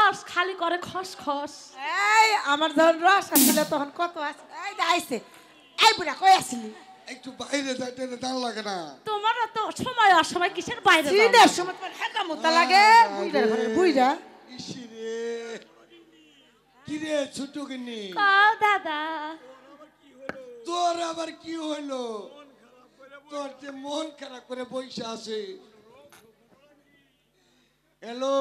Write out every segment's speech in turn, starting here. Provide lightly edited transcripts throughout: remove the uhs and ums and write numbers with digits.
রস খালি করে খসখস। এই আমার যখন রস আসছিল তখন কত আছে। এই আইছে, এই বুড়া কই আসলি? একটু বাইরে যাইতে দাঁড় লাগে না? তোমার তো সময় অসময় কিসের বাইরে যাও? সিনের সময় তোমার হেঁটা মুতা লাগে। বুইড়া ঘরের বুইড়া। ইসিরে কিরে ছোট গিন্নি, কও দাদা। তোর আবার কি হইলো? তোর যে মন খারাপ করে বইসা আছে। হ্যালো,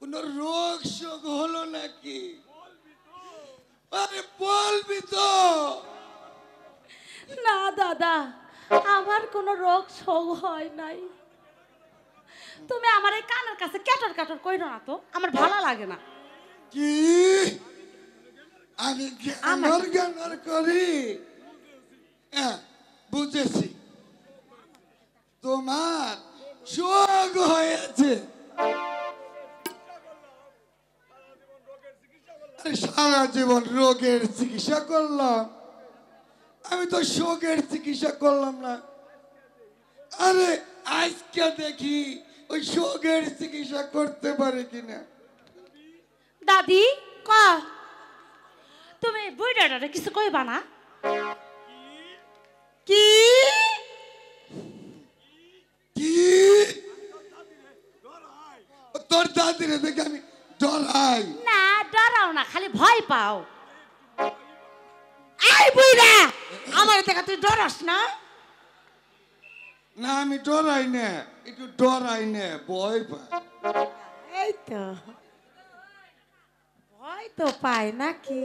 কোন রোগ শোক হলো নাকি? আরে বলবি তো। না দাদা, আমার কোনো রোগ শোক হয় নাই। তুমি আমার এই কানের কাছে ক্যাটর ক্যাটর কইরো না তো, আমার ভালো লাগে না। কি আমি জ্ঞান করি? হ্যাঁ বুঝেছি, তোমার শোক হয়েছে। সারা জীবন রোগের চিকিৎসা করলাম, আমি তো শোকের চিকিৎসা করলাম না। আরে আজকে দেখি ওই শোকের চিকিৎসা করতে পারে কিনা। দাদি ক তুমি বুইড়াটারে কিছু কইবা না? কি কি তোর দাদিরে দেখে আমি ডরাই না? ডরাও না, খালি ভয় পাও। এই বুইড়া আমার দেখা তুই ডরাস না? না আমি ডরাই না, একটু ডরাই না, ভয় পাই। এই তো ভয় তো পায় নাকি?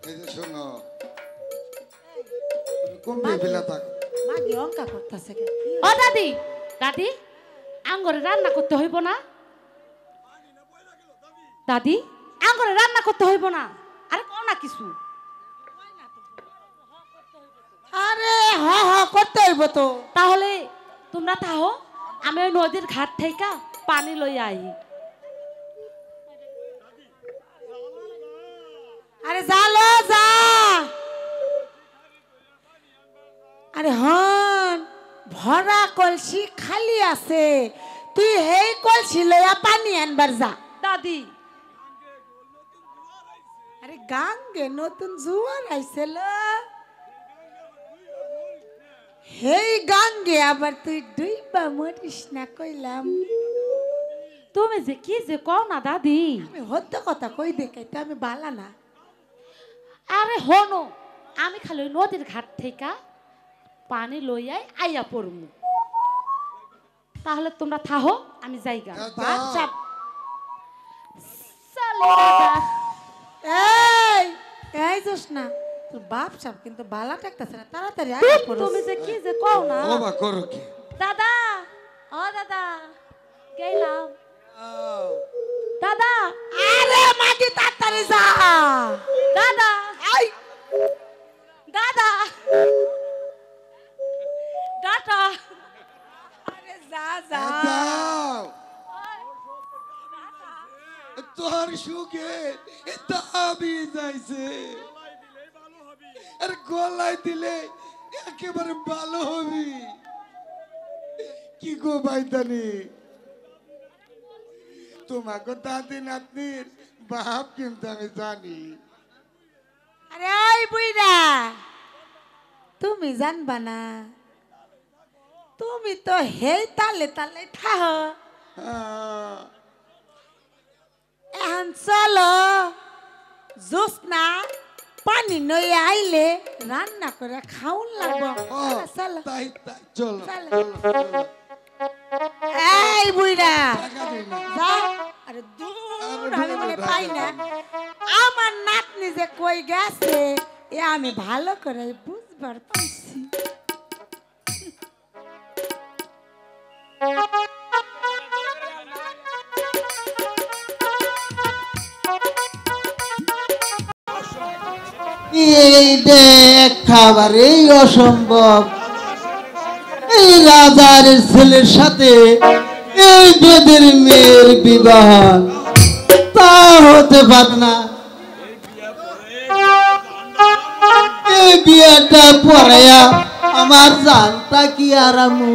এই যে শোনো, কমবে ফেলা থাক। মাগি অঙ্কা করতেছে। ও দাদি, দাদি আঙ্গরে রান্না করতে হইব না? দাদি আঙ্গরে রান্না করতে হইব না? আরে কও না কিছু। আরে হ হ করতে হইব তো। তাহলে তোমরা থাও, আমি ওই নদীর ঘাট থেকে পানি লই আই। আরে জালো যা। আরে হন ভরা কলসি খালি আছে, তুই হেই কলসি লইয়া পানি আনবার যা। দাদি আরে গাঙ্গে নতুন জোয়ার আইছিল, হেই গাঙ্গে আবার তুই ডুইবা মরিস না কইলাম। তুমি যে কি যে কও না দাদি। আমি হদ্দ কথা কই দেখাইতে আমি বালা না। আরে হনো, আমি খালি ওই নদীর ঘাট থেকে পানি লইয়াই আইয়া পড়মু। তাহলে তোমরা থাহো, আমি যাইগা। বাচ্চা চলে দাদা। এই এই জোস না, তোর বাপ সাপ কিন্তু বালা টেকতেছে না, তাড়াতাড়ি আগে পড়ো। তুমি যে কি যে কও না। ও বা করো কি? দাদা, ও দাদা গেলাম। দাদা, আরে মাগি তাড়াতাড়ি যা। দাদা, এই দাদা, দাদা। আরে যা যা। দাও তোর সুখে দাবি যাইছে, আর গলায় দিলে একেবারে ভালো হবি। কি গো ভাইদানি, তোমাকে দাদি নাতনির বাপ কিন্তু আমি জানি। আরে ওই বুইরা তুমি জানবা না, তুমি তো হেই তালে তালে থাহ। এখন চলো জোসনা পানি নই আইলে রান্না করে খাউন লাগবো। চলো তাই তাই চলো। এই বুইরা টাকা দিই না। যা। আরে দূর আমি মনে পাই না, আমার নাতনি যে কই গেছে এ আমি ভালো করে বুঝবার পাইছি। এই খাবারই অসম্ভব। এই রাজার ছেলের সাথে এই বেদের মেয়ের বিবাহ তা হতে পারে না। এই বিয়েটা পড়াইয়া আমার জানটা কি আরামু।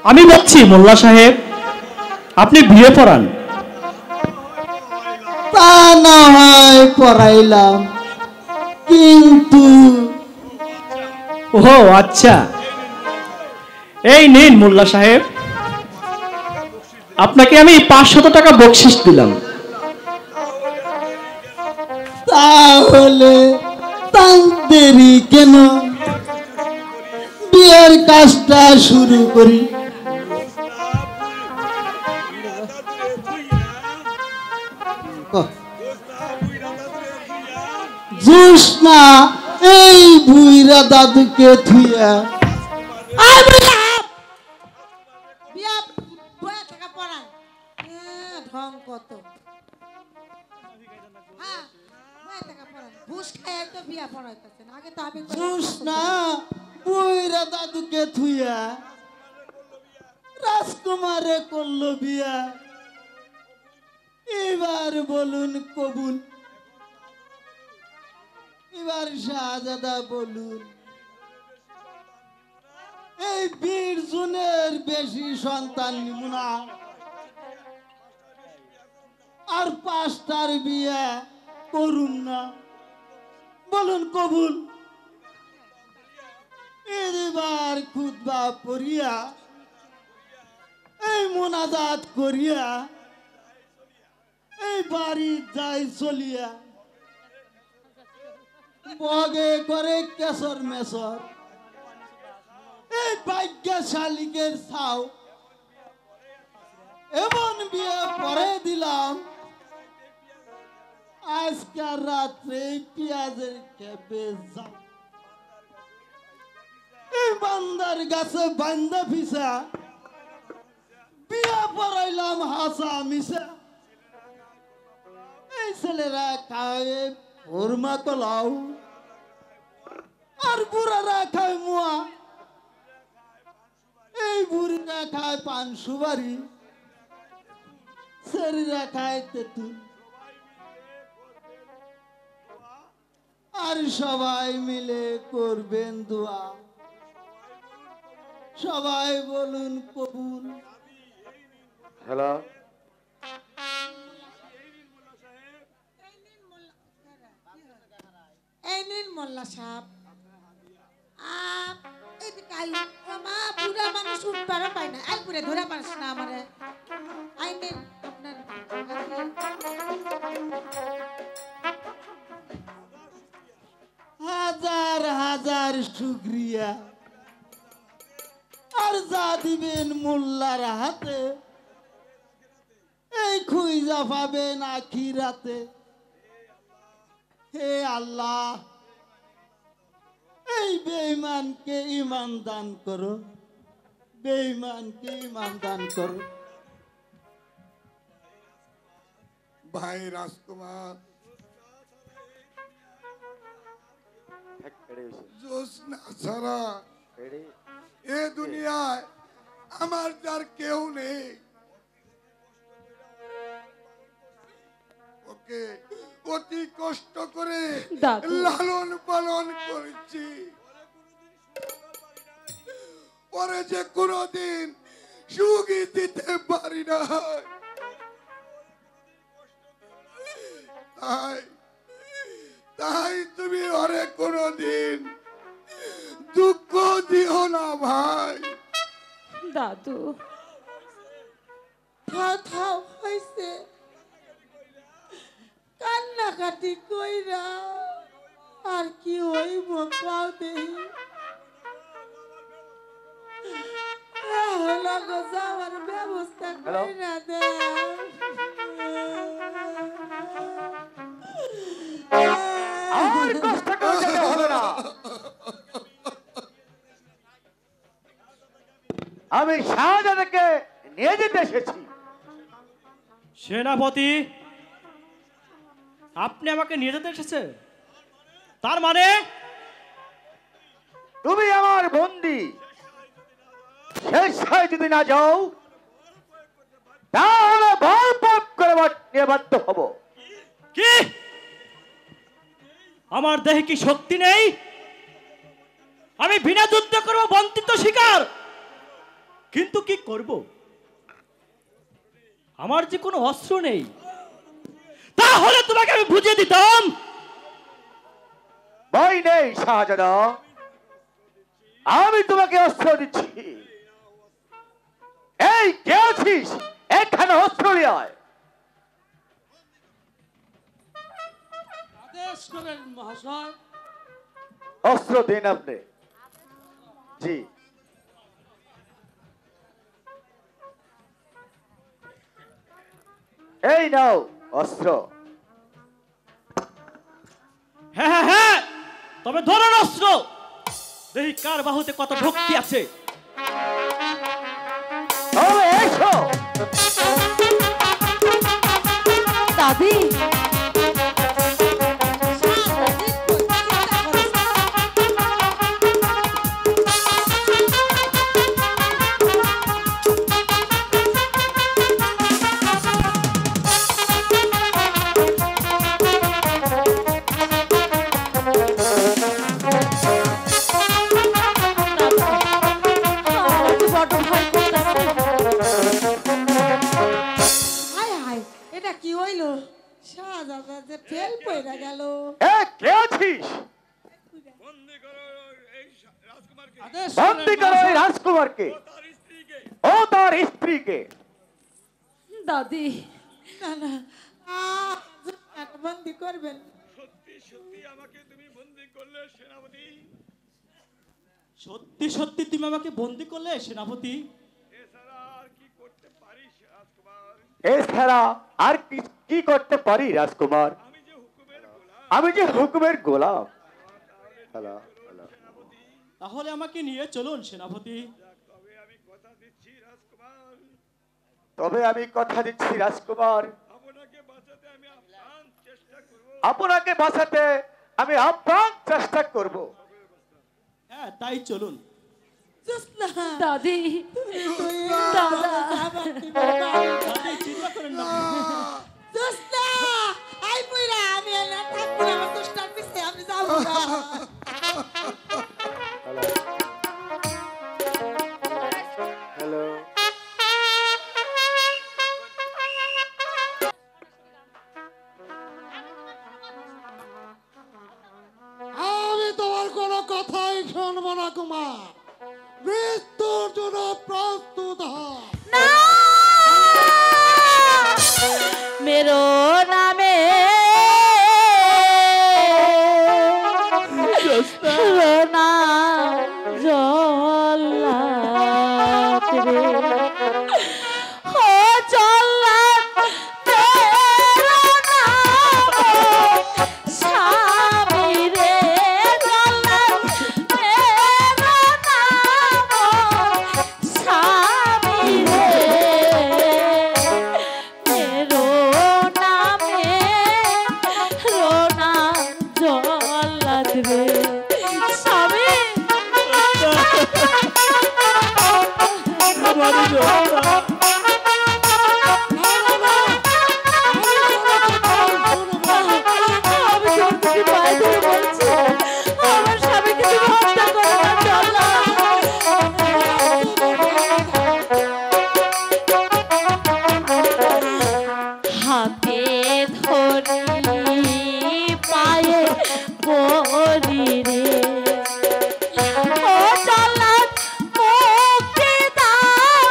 আমি বলছি মোল্লা সাহেব, আপনি বিয়ে পড়ান। তা না হয় পড়াইলাম, কিন্তু ও আচ্ছা, এই নিন মোল্লা সাহেব, আপনাকে আমি 500 টাকা বকশিশ দিলাম। তাহলে তার দেরি কেন? বিয়ের কাজটা শুরু করি। জোসনা এই বুইরা দাদুকে থুইয়া বিয়া বয়া থাকা পড়ান ঢং কত। হ্যাঁ বয়া থাকা পড়ান, ঘুষ খায় তো বিয়া পড়াইতেছেন। আগে তো আমি জোসনা বুইরা দাদুকে থুইয়া রাজকুমারে করলো বিয়া। এবার বলুন কবুল, এবার শাহজাদা বলুন। এই 20 জনের বেশি সন্তান নিব না, আর 5টার বিয়ে করুন না, বলুন কবুল। এবার খুতবা পড়িয়া এই মোনাজাত করিয়া এই বাড়ি যাই চলিয়া, বগে করে কেশর মেশর এই ভাগ্যশালীকের ছাও এমন বিয়ে পরে দিলাম। আজকাল রাত্রে পেঁয়াজের খেপে যাও, এই বান্দার গাছে বান্দা ফিসা বিয়ে পড়াইলাম হাসা মিশা। এই ছেলেরা খায় ওরমা কলাও, আর বুড়ারা খায় মুয়া। এই বুড়িরা খায় পান সুবারি, ছেলেরা খায় তেঁতুল। আর সবাই মিলে করবেন দোয়া, সবাই বলুন কবুল। হ্যালো, এই নিন মোল্লা সাহেব। এদিকে আই, মা বুড়া মানুষ উঠবারও পায় না। আই বুড়ে ধরে পারিস না আমারে। আই নিন আপনার হাজার হাজার শুক্রিয়া। আর যা দিবেন মোল্লার হাতে এই খুঁজা পাবেন আখিরাতে। হে আল্লাহ, এই বেঈমানকে ঈমান দান করো, বেঈমানকে ঈমান দান করো। ভাই রাজকুমার, জোসনা ছাড়া এ দুনিয়ায় আমার যার কেউ নেই। ওকে অতি কষ্ট করে দাদু। লালন পালন করেছি, পরে যে কোনোদিন সুখী দিতে পারি না। তাই তাই তুমি ওরে কোনোদিন দুঃখ দিও না ভাই। দাদু থাও থাও হয়েছে, কান্নাকাটি কইরা আর কি হইব কাও দেহি। যাওয়ার ব্যবস্থা কইরা দে। আর কষ্ট করে যেতে হবে না। আমি শাহজাদাকে নিয়ে যেতে এসেছি। সেনাপতি, আপনি আমাকে নিয়ে যেতে এসেছে? তার মানে তুমি আমার বন্দী। শেষ হয় যদি না যাও তাহলে বল প্রয়োগ করে নিয়ে বাধ্য হব। কি আমার দেহে কি শক্তি নেই? আমি বিনা যুদ্ধ করবো, বন্দিত শিকার। কিন্তু কি করব? আমার যে কোনো অস্ত্র নেই। তাহলে তোমাকে আমি বুঝিয়ে দিতাম। ভয় নেই শাহজাদা, আমি তোমাকে অস্ত্র দিচ্ছি। এই কে আছিস? এখানে অস্ত্র নিয়ে আয়। আদেশ করেন মহাশয়। অস্ত্র দিন আপনি। জি, এই নাও অস্ত্র। হ্যাঁ হ্যাঁ হ্যাঁ, তবে ধরুন অস্ত্র। দেখি কার বাহুতে কত ভক্তি আছে। তবে এসো। দাদি বড় ভয় করতেছে। হায় হায়, এটা কি হইলো? শাহজাদা যে ফেল পড়ে গেল। এ কে আছিস? আদেশ বন্দি করো এই রাজকুমারকে ও তার স্ত্রীকে। দাদি না না, বন্দি করবেন। সত্যি সত্যি তুমি আমাকে বন্দি করলে সেনাপতি? এছাড়া আর কি করতে পারি রাজকুমার? আমি যে হুকুমের গোলাম। তাহলে আমাকে নিয়ে চলুন সেনাপতি। তবে আমি কথা দিচ্ছি রাজকুমার, আপনাকে বাঁচাতে আমি আপ্রাণ চেষ্টা করব। হ্যাঁ তাই চলুন। দাদি দাদা দাদি, চিন্তা করেন না। আমি না থাকবো না, আমার দুষ্টার পিছে আমি যাবো না। হ্যালো, আমি তোমার কোনো কথাই শুনবো না কুমার। মৃত্যুর জন্য প্রস্তুত হ। मेरो नामे रोना जल्लाद रे हो जल्लाद तेरा नाम स्वामी रे जल्लाद तेरा नाम स्वामी रे मेरो नामे रोना जल्लाद रे स्वामी আমি তোমাকে পায়ে ধরে বলছি, আমার স্বামীকে তুমি হত্যা করো না জল্লাদ। হাতে ধরি পায়ে পরি রে ও জল্লাদ মুক্তি দাও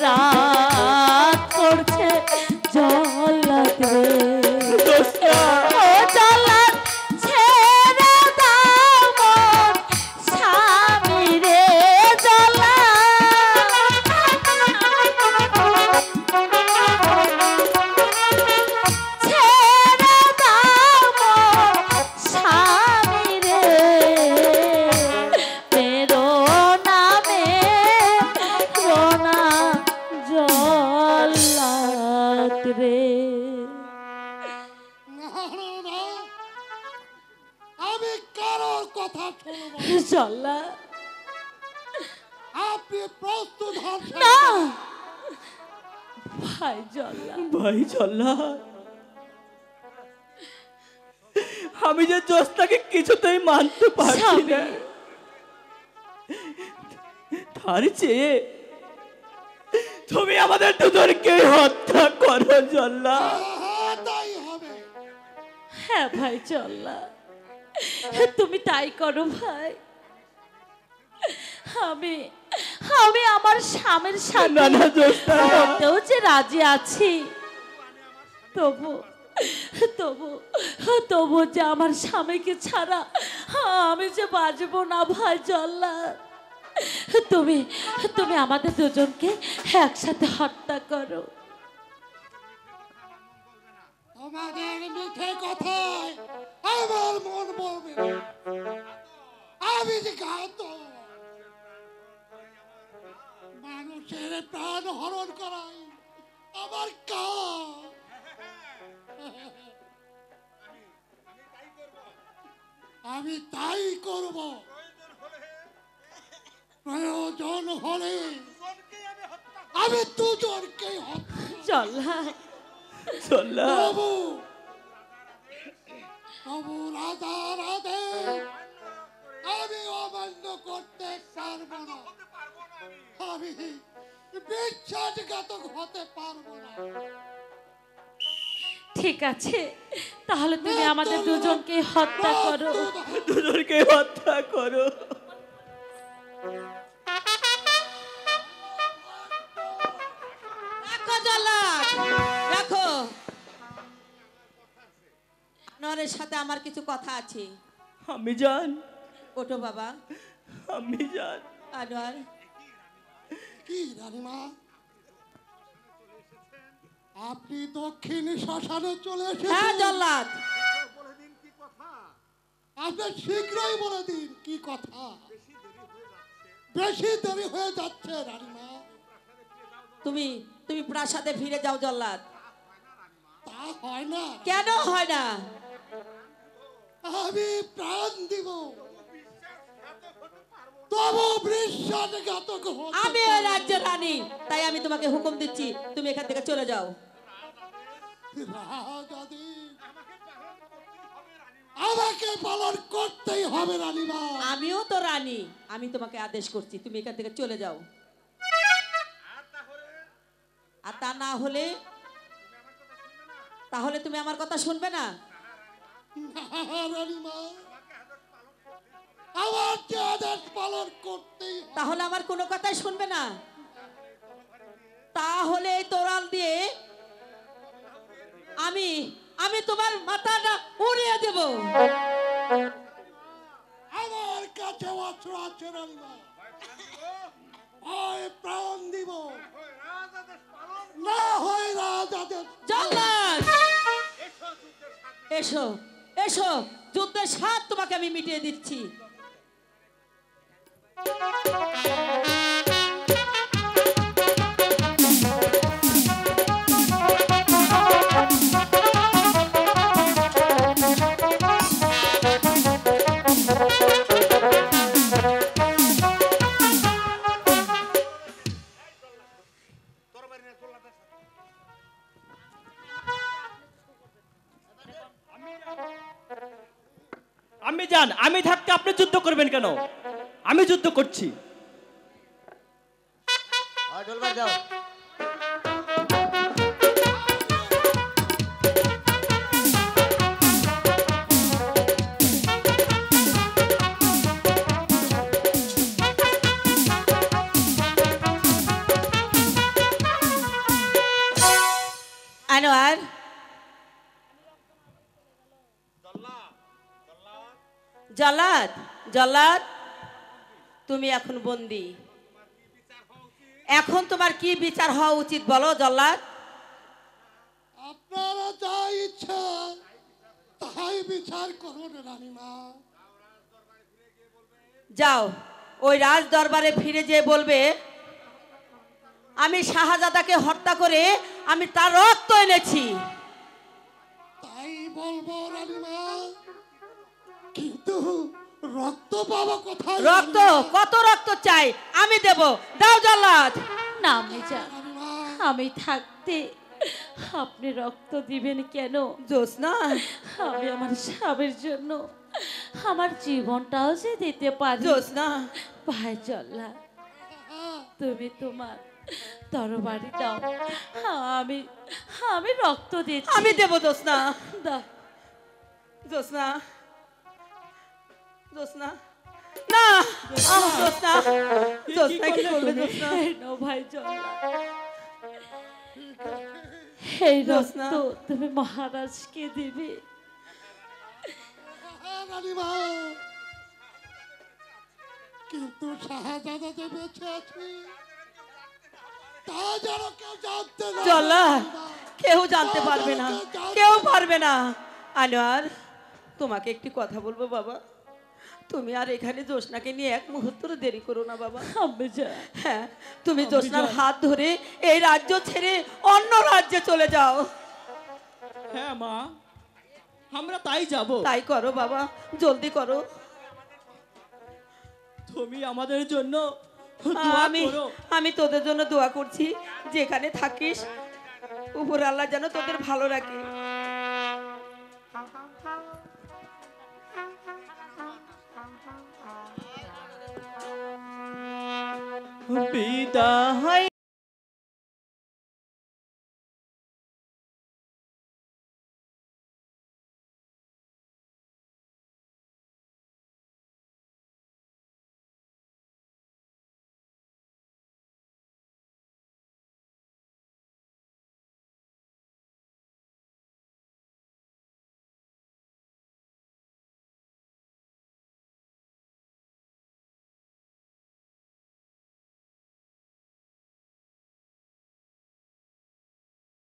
রাত করছে জল্লাদ রে ও জল্লাদ ছেড়ে দাও মোর স্বামী রে ছেড়ে দাও মোর স্বামী রে মেরো নামে রোনা জল্লাদ রে না, না, না। আমি কারোর কথা শুনবো না। জল্লাদ আপনি প্রস্তুত হন না ভাই জল্লাদ ভাই জল্লাদ, আমি যে জোস্তাকে কিছুতেই মানতে পারছি না, তার চেয়ে তুমি আমাদের দুজনকে হত্যা করো জল্লাদ। হ্যাঁ, তাই হবে। হ্যাঁ ভাই জল্লাদ, তুমি তাই করো ভাই। আমি আমি আমার স্বামীর না সাথে না জোস্তা, মরতেও যে রাজি আছি, তবু তবু তবু যে আমার স্বামীকে ছাড়া আমি যে বাঁচবো না ভাই জল্লাদ। তুমি তুমি আমাদের দুজনকে একসাথে হত্যা করো। তোমাদের মিঠে কথায় আমার মন বলবে না। আমি যে ঘাত মানুষের প্রাণ হরণ করাই আমার কাজ। আমি তাই করব। প্রয়োজন হলে আমি দুজনকে হত্যা জল্লাদ জল্লাদ, তবু তবু রাজার আদেশ আমি অমান্য করতে পারবো না। আমি বিশ্বাসঘাতক হতে পারবো না। ঠিক আছে, তাহলে তুমি আমাদের দুজনকে হত্যা করো। দুজনকে হত্যা করো। রাখো জল্লাদ, রাখো। আনোয়ারের সাথে আমার কিছু কথা আছে। আমি জান, ওঠো বাবা। আমি জান। আনোয়ার, কি রানীমা, আপনি দক্ষিণ শ্মশানে চলে হ্যাঁ এসেছেন? জল্লাদ, আপনি শীঘ্রই বলে দিন কি কথা। বেশি দেরি হয়ে যাচ্ছে রানীমা। তুমি তুমি প্রাসাদে ফিরে যাও জল্লাদ। তা হয় না। কেন হয় না? আমি প্রাণ দিব, তবু বিশ্বাসঘাতক হতে আমি ওই পারবো রাজ্যের না। রানী, তাই আমি তোমাকে হুকুম দিচ্ছি, তুমি এখান থেকে চলে যাও। রাজাদি, আমাকে পালন করতেই হবে রানীমা। আমিও তো রানী, আমি তোমাকে আদেশ করছি, তুমি এখান থেকে চলে যাও। আর তা না হলে, তাহলে তুমি আমার কথা শুনবে না? না, রানীমা, আমার যে আদেশ পালন করতেই হবে। তাহলে আমার কোনো কথাই শুনবে না? তাহলে এই তোরাল দিয়ে আমি আমি তোমার মাথাটা উড়িয়ে দেব। আমার কাছে অস্ত্র আছে রানীমা, হয় প্রাণ দিব, না হয় রাজাদের। জল্লাদ, এসো এসো, যুদ্ধের স্বাদ তোমাকে আমি মিটিয়ে দিচ্ছি। আমি জান, আমি থাকতে আপনি যুদ্ধ করবেন কেন? আমি যুদ্ধ করছি। জল্লাদ, জল্লাদ, তুমি এখন বন্দি। এখন তোমার কি বিচার হওয়া উচিত বলো জল্লাদ? আপনারা যা ইচ্ছা তাই বিচার করুন রানীমা। যাও, ওই রাজ দরবারে ফিরে যেয়ে বলবে আমি শাহজাদাকে হত্যা করে আমি তার রক্ত এনেছি। তাই বলবো রানীমা, কিন্তু রক্ত পাবো কোথায়? রক্ত, কত রক্ত চাই আমি দেব, দাও জল্লাদ। না মির্জা, রানীমা, আমি থাকতে আপনি রক্ত দিবেন কেন? জোসনা, আমি আমার স্বামীর জন্য আমার জীবনটাও যে দিতে পারি। জোসনা, ভাই জল্লাদ, তুমি তোমার তরবারি দাও, আমি আমি রক্ত দিচ্ছি। আমি দেব জোসনা। দাও জোসনা, জোসনা, না জোসনা, জোসনা কি করবে জোসনা? নাও ভাই জল্লাদ, এই রক্ত তুমি মহারাজকে দিবে। রানীমা, কিন্তু শাহজাদা যে বেঁচে আছে তা যেন কেউ জানতে না। জল্লাদ, রানীমা, কেউ জানতে পারবে না, কেউ পারবে না। আনোয়ার, তোমাকে একটি কথা বলবো বাবা, তুমি আর এখানে জোসনাকে নিয়ে এক মুহূর্ত দেরি করো না বাবা। হ্যাঁ, তুমি জোসনার হাত ধরে এই রাজ্য ছেড়ে অন্য রাজ্যে চলে যাও। হ্যাঁ মা, আমরা তাই যাব। তাই করো বাবা, জলদি করো। তুমি আমাদের জন্য দোয়া আমি করো। আমি তোদের জন্য দোয়া করছি, যেখানে থাকিস উপর আল্লাহ যেন তোদের ভালো রাখে। বিদায়